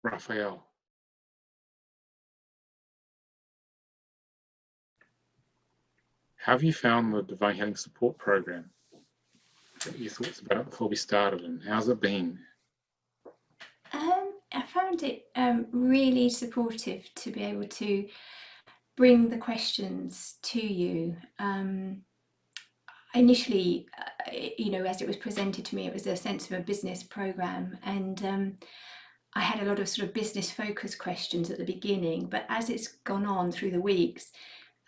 Raphael, how have you found the Divine Healing Support Program? What are your thoughts about it before we started, and how's it been? I found it really supportive to be able to bring the questions to you. Initially, as it was presented to me, it was a sense of a business program, and I had a lot of sort of business focused questions at the beginning, but as it's gone on through the weeks,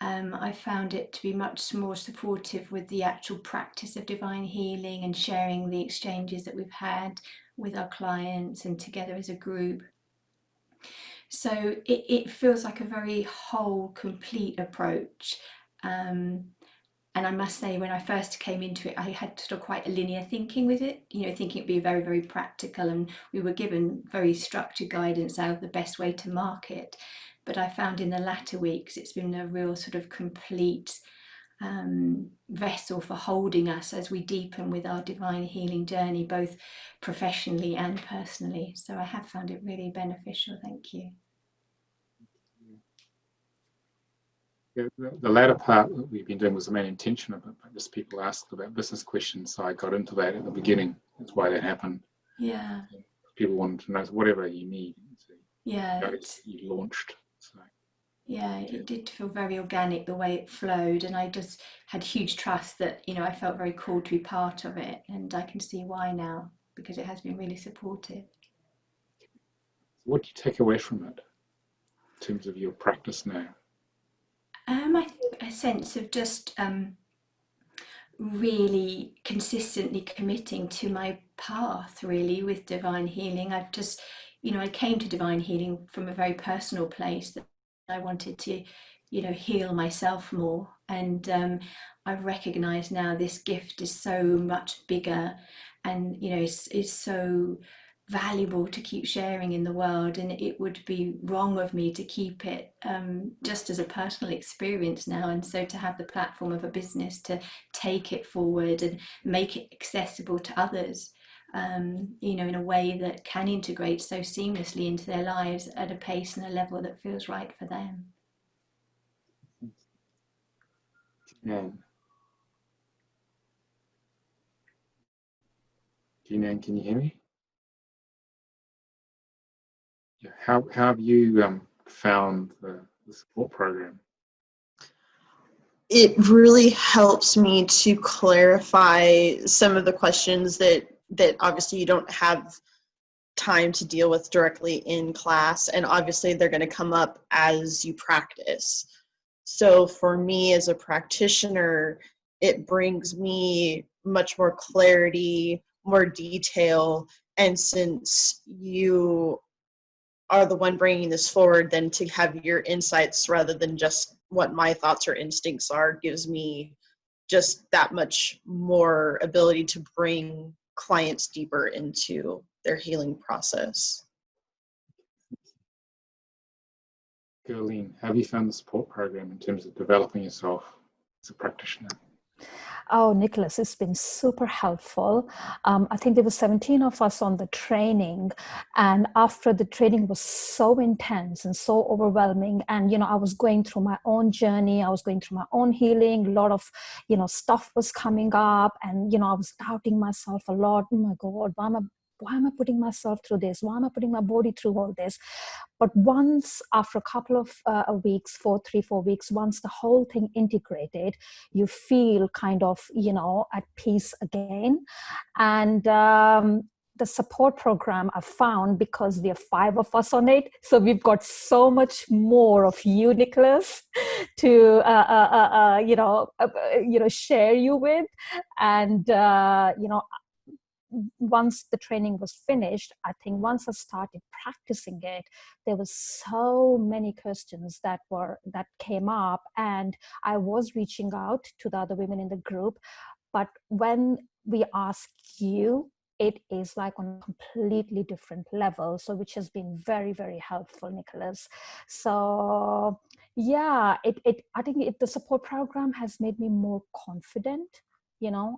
I found it to be much more supportive with the actual practice of divine healing and sharing the exchanges that we've had with our clients and together as a group. So it feels like a very whole, complete approach. And I must say, when I first came into it, I had sort of quite a linear thinking with it, thinking it'd be very, very practical. And we were given very structured guidance out of the best way to market. But I found in the latter weeks, it's been a real sort of complete vessel for holding us as we deepen with our divine healing journey, both professionally and personally. So I have found it really beneficial. Thank you. The latter part that we've been doing was the main intention of it, but just people asked about business questions, so I got into that at the beginning. That's why that happened. Yeah. People wanted to know whatever you need. So yeah. You launched. So. Yeah, it did feel very organic the way it flowed, and I just had huge trust that I felt very called to be part of it, and I can see why now because it has been really supportive. What do you take away from it in terms of your practice now? I think a sense of just really consistently committing to my path, really, with divine healing. I've just, I came to divine healing from a very personal place that I wanted to, heal myself more. And I've recognized now this gift is so much bigger and, is so valuable to keep sharing in the world, and it would be wrong of me to keep it just as a personal experience now. And so to have the platform of a business to take it forward and make it accessible to others, in a way that can integrate so seamlessly into their lives at a pace and a level that feels right for them. Ngan, can you hear me? Yeah. How have you found the support program? It really helps me to clarify some of the questions that obviously you don't have time to deal with directly in class, and obviously they're going to come up as you practice. So for me as a practitioner, it brings me much more clarity, more detail, and since you are the one bringing this forward, then to have your insights rather than just what my thoughts or instincts are gives me just that much more ability to bring clients deeper into their healing process. Gerline, have you found the support program in terms of developing yourself as a practitioner? Oh, Nicolas, it's been super helpful. I think there were 17 of us on the training, and after the training was so intense and so overwhelming, and I was going through my own journey, I was going through my own healing, a lot of stuff was coming up, and I was doubting myself a lot. Oh my God, why am I putting myself through this? Why am I putting my body through all this? But once, after a couple of weeks, 3-4 weeks, once the whole thing integrated, you feel kind of, at peace again. And the support program I found, because we are 5 of us on it, so we've got so much more of you, Nicolas, to share you with. And once the training was finished, I think once I started practicing it, there was so many questions that came up, and I was reaching out to the other women in the group. But when we ask you, it is like on a completely different level, so which has been very, very helpful, Nicolas. So yeah, I think the support program has made me more confident,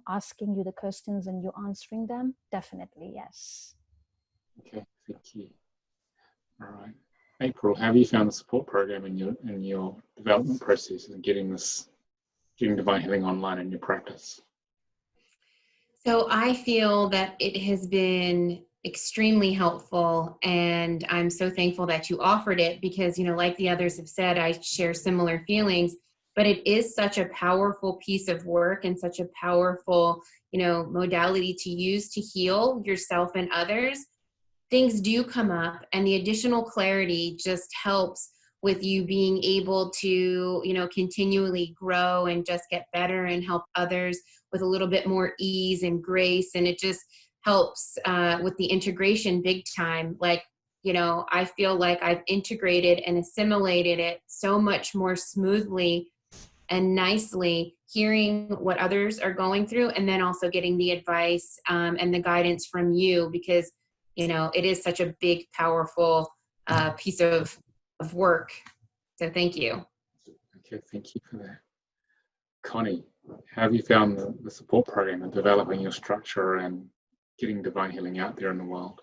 asking you the questions and you answering them. Definitely, yes. Okay, thank you. April, how have you found the support program in your development process and getting divine healing online in your practice? So I feel that it has been extremely helpful, and I'm so thankful that you offered it because, like the others have said, I share similar feelings, but it is such a powerful piece of work and such a powerful, modality to use to heal yourself and others. Things do come up, and the additional clarity just helps with you being able to, continually grow and just get better and help others with a little bit more ease and grace. And it just helps with the integration big time. Like, I feel like I've integrated and assimilated it so much more smoothly and nicely, hearing what others are going through, and then also getting the advice and the guidance from you, because it is such a big, powerful piece of work. So thank you. Okay, thank you for that. Connie, how have you found the support program and developing your structure and getting divine healing out there in the world?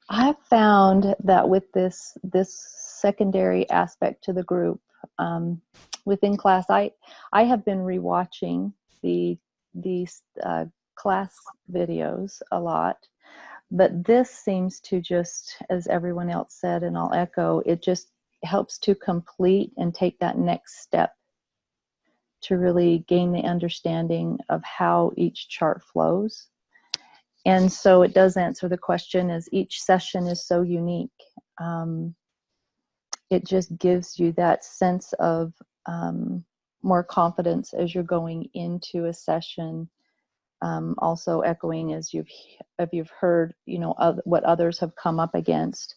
I found that with this secondary aspect to the group within class, I have been rewatching these class videos a lot, but this seems to just, as everyone else said, and I'll echo, it just helps to complete and take that next step to really gain the understanding of how each chart flows. And so it does answer the question, as each session is so unique. It just gives you that sense of more confidence as you're going into a session. Also echoing as you've heard, what others have come up against.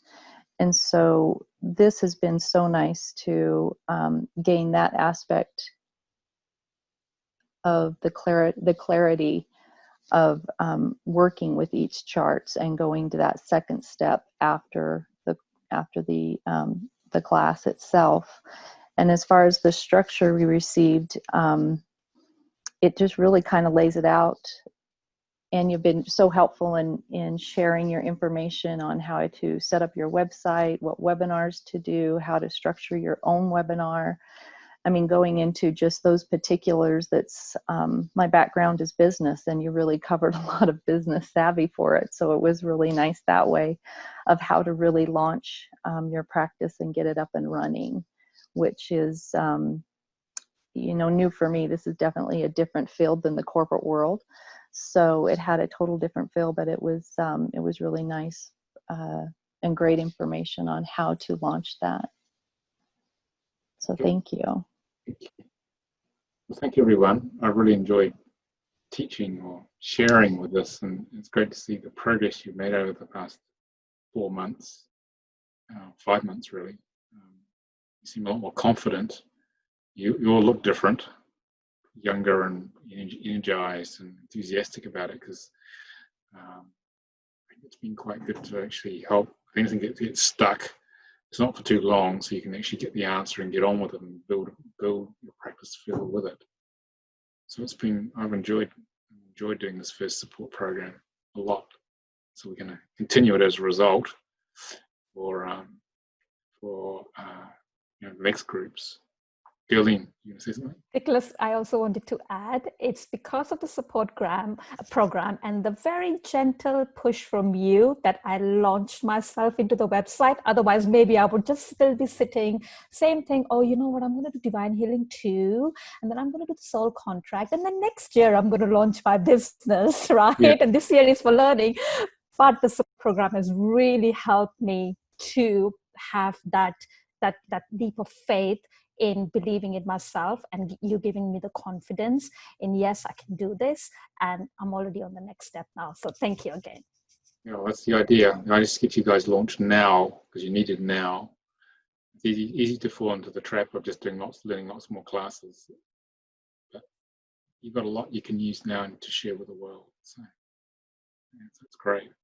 And so this has been so nice to gain that aspect of the clarity of working with each charts and going to that second step after the class itself. And as far as the structure we received, it just really kind of lays it out. And you've been so helpful in sharing your information on how to set up your website, what webinars to do, how to structure your own webinar. I mean, going into just those particulars, that's my background is business, and you really covered a lot of business savvy for it. So it was really nice that way of how to really launch your practice and get it up and running, which is, new for me. This is definitely a different field than the corporate world. So it had a total different feel, but it was really nice and great information on how to launch that. So thank you. Well, thank you, everyone. I really enjoyed teaching or sharing with this, and it's great to see the progress you've made over the past 4 months, 5 months really. You seem a lot more confident. You all look different, younger and energized and enthusiastic about it, because it's been quite good to actually help things and get stuck. It's not for too long, so you can actually get the answer and get on with it and build your practice further with it. So I've enjoyed doing this first support program a lot. So we're going to continue it as a result for next groups. Geraldine, you want to say something? Nicolas, I also wanted to add, it's because of the support program and the very gentle push from you that I launched myself into the website. Otherwise, maybe I would just still be sitting, same thing. Oh, you know what? I'm going to do divine healing too. And then I'm going to do the soul contract. And then next year, I'm going to launch my business, right? Yeah. And this year is for learning. But the support program has really helped me to have that leap of faith in believing in myself, and you giving me the confidence in, yes, I can do this, and I'm already on the next step now. So thank you again. Yeah, well, that's the idea. I just get you guys launched now because you need it now. It's easy to fall into the trap of just learning lots more classes. But you've got a lot you can use now to share with the world. So yeah, that's great.